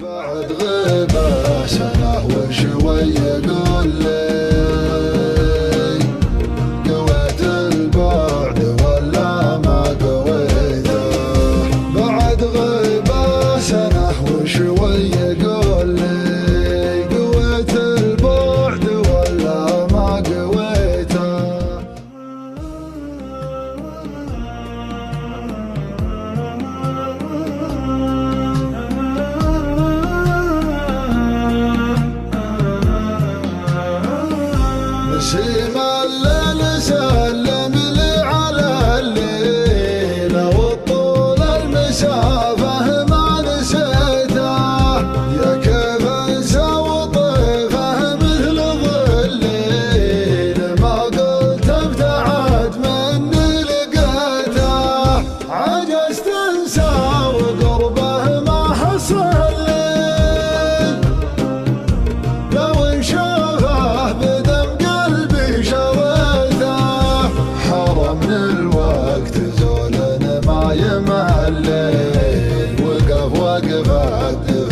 بعد غيبة سنة وشوي يقول لي قويت البعد ولا ما قويته. بعد غيبة سنة وشوي يقول لي قويت البعد ولا ما قويته. نسيم الليل سلم لي على الليل وطول المسافة ما نسيته. يا كيف انسى وطيفه مثل ظليل ما قلت ابتعد مني لقيته. عجزت انسى وقربه ما حصل لي لو انشافه بدم من الوقت زولنا ما يمهل الليل وقف وقفت